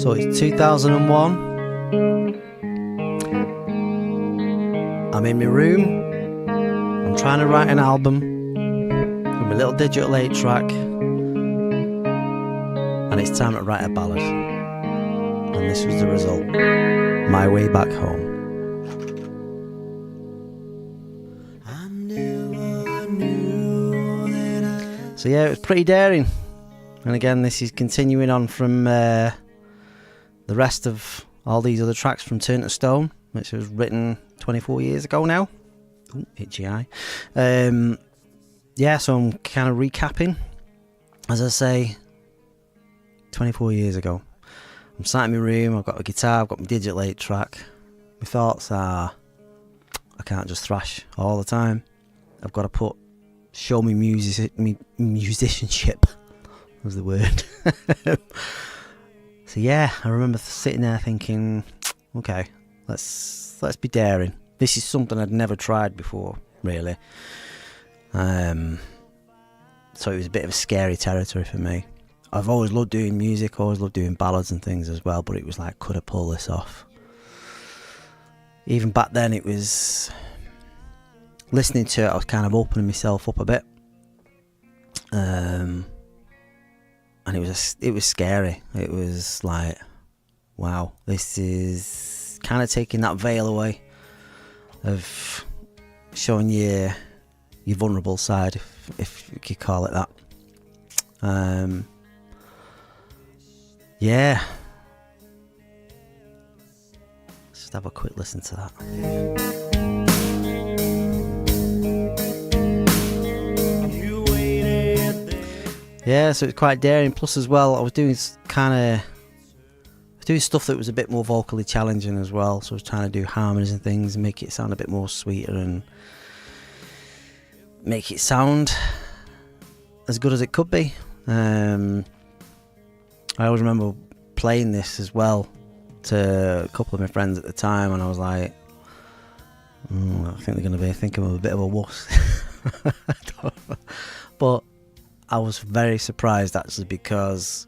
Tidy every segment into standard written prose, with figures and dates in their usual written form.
So it's 2001. I'm in my room. I'm trying to write an album with my little digital 8-track, and it's time to write a ballad. And this was the result. My Way Back Home. So yeah, it was pretty daring. And again, this is continuing on from the rest of all these other tracks from Turn to Stone, which was written 24 years ago now. Ooh, itchy eye. Yeah, so I'm kind of recapping. As I say, 24 years ago. I'm sat in my room, I've got a guitar, I've got my digital 8-track. My thoughts are, I can't just thrash all the time. I've got to show me musicianship was the word. So yeah, I remember sitting there thinking, okay, let's be daring. This is something I'd never tried before, really. So it was a bit of a scary territory for me. I've always loved doing music, always loved doing ballads and things as well, but it was like, could I pull this off? Even back then, it was listening to it, I was kind of opening myself up a bit, and it was scary. It was like, wow, this is kind of taking that veil away of showing your vulnerable side, if you could call it that. Yeah, let's just have a quick listen to that. Yeah, so it's quite daring. Plus, as well, I was doing stuff that was a bit more vocally challenging as well. So I was trying to do harmonies and things and make it sound a bit more sweeter and make it sound as good as it could be. I always remember playing this as well to a couple of my friends at the time, and I was like, I think they're going to be thinking I'm a bit of a wuss. But I was very surprised, actually, because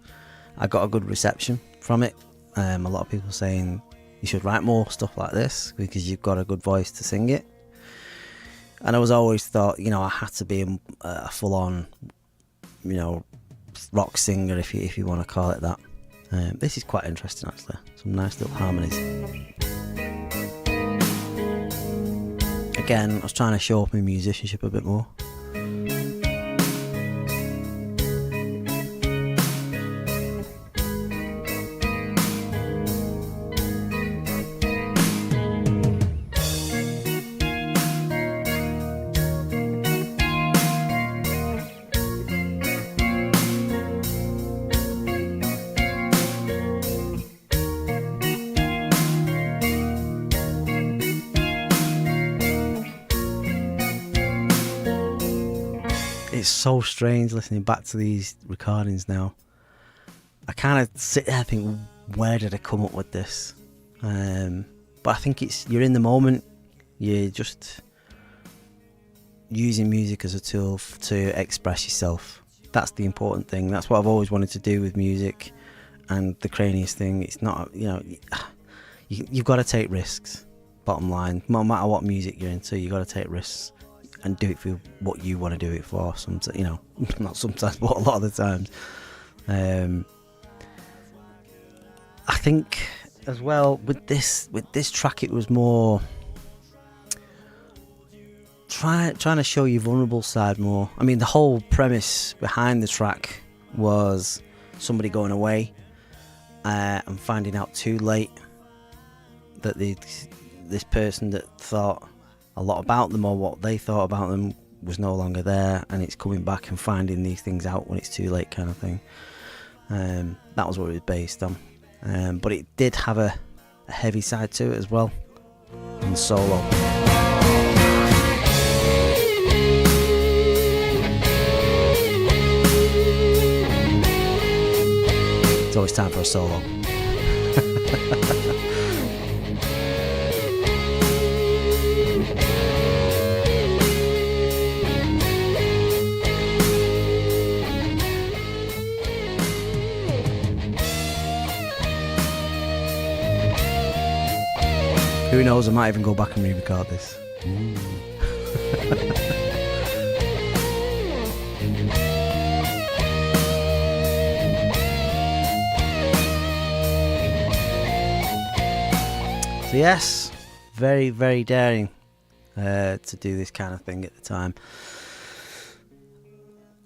I got a good reception from it. A lot of people saying you should write more stuff like this because you've got a good voice to sing it. And I was always thought, I had to be a full-on, rock singer, if you want to call it that. This is quite interesting, actually. Some nice little harmonies. Again, I was trying to show off my musicianship a bit more. It's so strange listening back to these recordings now. I kind of sit there and think, where did I come up with this? But I think you're in the moment. You're just using music as a tool to express yourself. That's the important thing. That's what I've always wanted to do with music and the KRANIUS thing. It's not, you've got to take risks. Bottom line, no matter what music you're into, you've got to take risks and do it for what you want to do it for. Sometimes, not sometimes, but a lot of the times. I think as well with this track, it was more trying to show your vulnerable side more. I mean, the whole premise behind the track was somebody going away and finding out too late that this person that thought a lot about them, or what they thought about them, was no longer there, and it's coming back and finding these things out when it's too late, kind of thing. That was what it was based on, but it did have a heavy side to it as well, in the solo. It's always time for a solo. Who knows, I might even go back and re-record this. So yes, very, very daring to do this kind of thing at the time.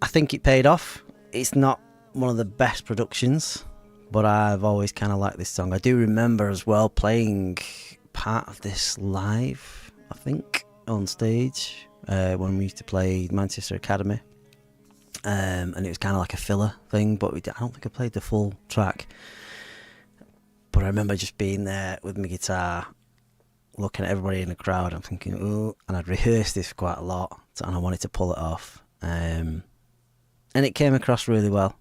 I think it paid off. It's not one of the best productions, but I've always kind of liked this song. I do remember as well playing part of this live, I think, on stage when we used to play Manchester Academy, and it was kind of like a filler thing, but I don't think I played the full track. But I remember just being there with my guitar, looking at everybody in the crowd. I'm thinking, oh, and I'd rehearsed this quite a lot, and I wanted to pull it off. And it came across really well.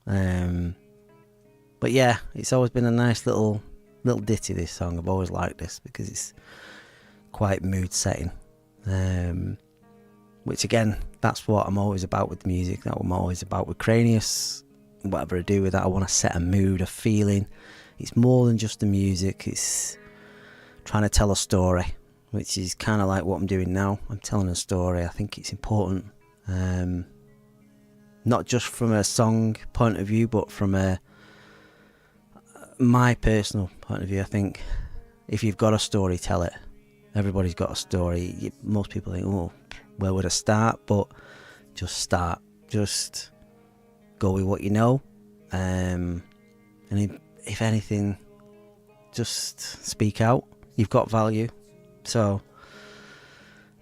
But yeah, it's always been a nice little ditty, this song. I've always liked this because it's quite mood setting. Which again, that's what I'm always about with music. That's what I'm always about with KRANIUS. Whatever I do with that, I want to set a mood, a feeling. It's more than just the music. It's trying to tell a story, which is kind of like what I'm doing now. I'm telling a story. I think it's important. Not just from a song point of view, but from my personal point of view. I think if you've got a story, tell it. Everybody's got a story. Most people think, oh, where would I start? But just start. Just go with what you know. And if anything, just speak out. You've got value. So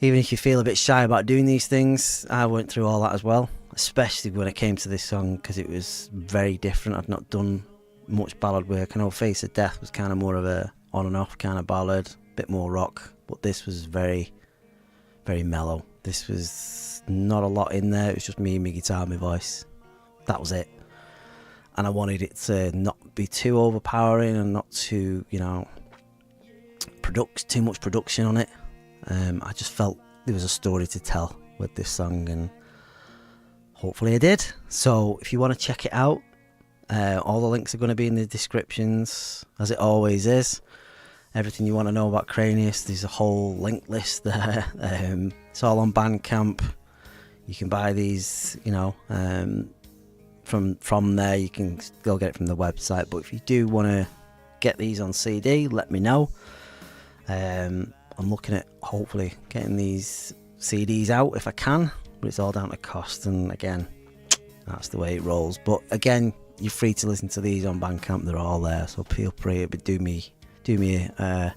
even if you feel a bit shy about doing these things, I went through all that as well, especially when it came to this song, because it was very different. I've not done much ballad work. I know Face of Death was kind of more of a on and off kind of ballad, a bit more rock, but this was very, very mellow. This was not a lot in there. It was just me and my guitar and my voice. That was it. And I wanted it to not be too overpowering and not too, too much production on it. I just felt there was a story to tell with this song, and hopefully I did. So if you want to check it out, all the links are going to be in the descriptions, as it always is. Everything you want to know about KRANIUS, there's a whole link list there. It's all on Bandcamp. You can buy these, from there. You can go get it from the website, but if you do want to get these on CD, let me know. I'm looking at hopefully getting these CDs out if I can, but it's all down to cost, and again, that's the way it rolls. But again, you're free to listen to these on Bandcamp. They're all there, so feel free. It would do me a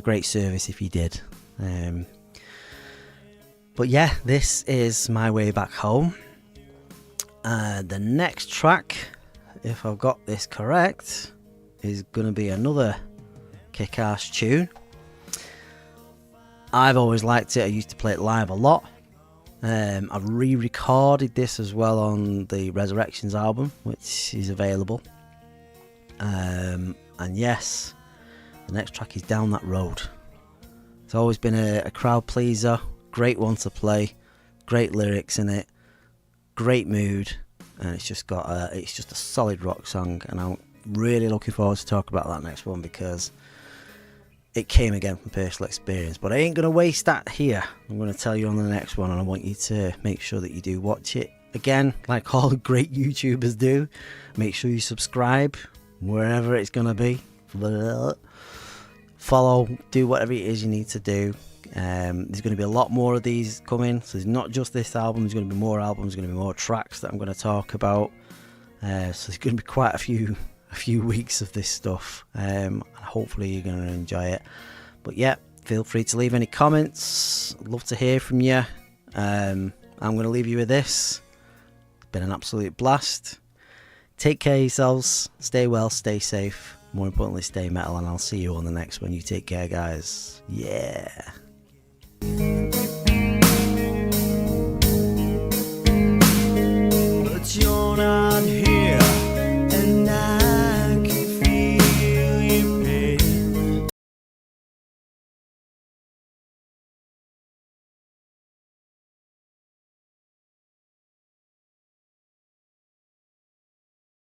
great service if you did. But yeah, this is My Way Back Home. The next track, if I've got this correct, is going to be another kick-ass tune. I've always liked it. I used to play it live a lot. I've re-recorded this as well on the Resurrections album, which is available. And yes, the next track is Down That Road. It's always been a crowd pleaser, great one to play, great lyrics in it, great mood, and it's just a solid rock song, and I'm really looking forward to talk about that next one because it came again from personal experience. But I ain't going to waste that here. I'm going to tell you on the next one, and I want you to make sure that you do watch it. Again, like all great YouTubers do, make sure you subscribe wherever it's going to be. Follow, do whatever it is you need to do. There's going to be a lot more of these coming, so there's not just this album, there's going to be more albums, there's going to be more tracks that I'm going to talk about. So there's going to be quite a few weeks of this stuff, and hopefully you're going to enjoy it. But yeah, feel free to leave any comments. I'd love to hear from you. I'm going to leave you with this. It's been an absolute blast. Take care of yourselves, stay well, stay safe, more importantly stay metal, and I'll see you on the next one. You take care, guys. Yeah.